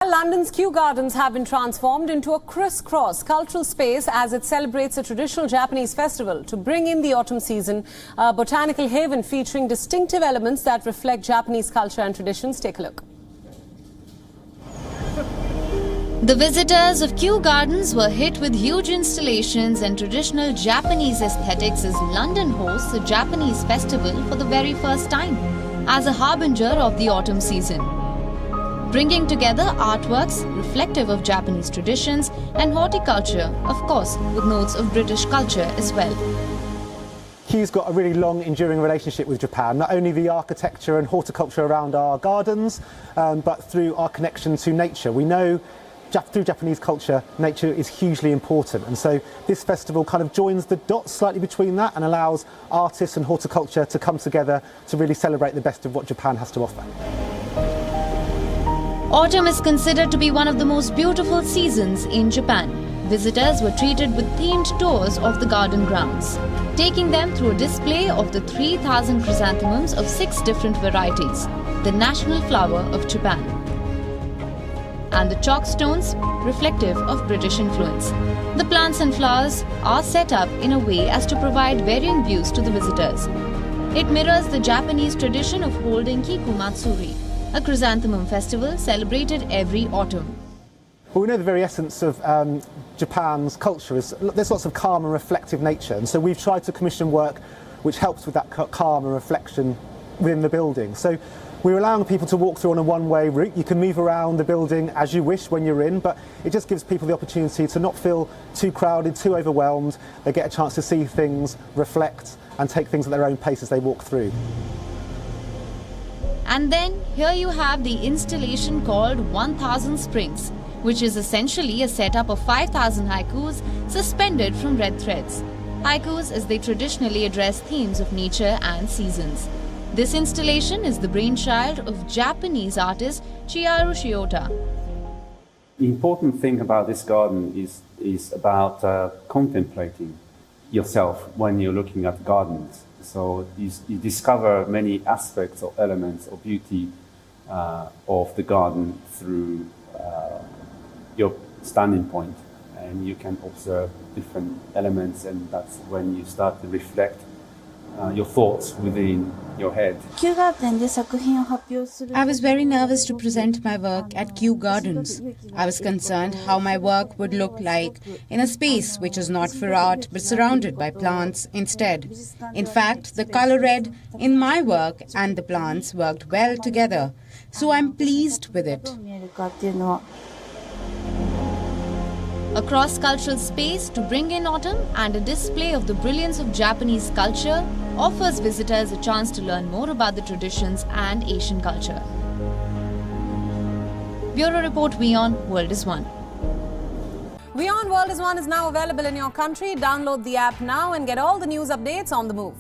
Well, London's Kew Gardens have been transformed into a crisscross cultural space as it celebrates a traditional Japanese festival. To bring in the autumn season, a botanical haven featuring distinctive elements that reflect Japanese culture and traditions. Take a look. The visitors of Kew Gardens were hit with huge installations and traditional Japanese aesthetics as London hosts a Japanese festival for the very first time, as a harbinger of the autumn season. Bringing together artworks reflective of Japanese traditions and horticulture, of course, with notes of British culture as well. Kew's got a really long, enduring relationship with Japan, not only the architecture and horticulture around our gardens, but through our connection to nature. We know through Japanese culture, nature is hugely important, and so this festival kind of joins the dots slightly between that and allows artists and horticulture to come together to really celebrate the best of what Japan has to offer. Autumn is considered to be one of the most beautiful seasons in Japan. Visitors were treated with themed tours of the garden grounds, taking them through a display of the 3,000 chrysanthemums of 6 different varieties, the national flower of Japan, and the chalk stones reflective of British influence. The plants and flowers are set up in a way as to provide varying views to the visitors. It mirrors the Japanese tradition of holding Kiku Matsuri, a chrysanthemum festival celebrated every autumn. Well, we know the very essence of Japan's culture is there's lots of calm and reflective nature, and so we've tried to commission work which helps with that calm and reflection within the building. So we're allowing people to walk through on a one-way route. You can move around the building as you wish when you're in, but it just gives people the opportunity to not feel too crowded, too overwhelmed. They get a chance to see things, reflect, and take things at their own pace as they walk through. And then here you have the installation called 1000 Springs, which is essentially a setup of 5000 haikus suspended from red threads. Haikus as they traditionally address themes of nature and seasons. This installation is the brainchild of Japanese artist Chiharu Shiota. The important thing about this garden is about contemplating yourself when you're looking at gardens. So you discover many aspects or elements or beauty of the garden through your standing point, and you can observe different elements, and that's when you start to reflect your thoughts within your head. I was very nervous to present my work at Kew Gardens. I was concerned how my work would look like in a space which is not for art but surrounded by plants instead. In fact, the color red in my work and the plants worked well together, so I'm pleased with it. A cross-cultural space to bring in autumn and a display of the brilliance of Japanese culture offers visitors a chance to learn more about the traditions and Asian culture. Bureau Report, WION World is One. WION World is One is now available in your country. Download the app now and get all the news updates on the move.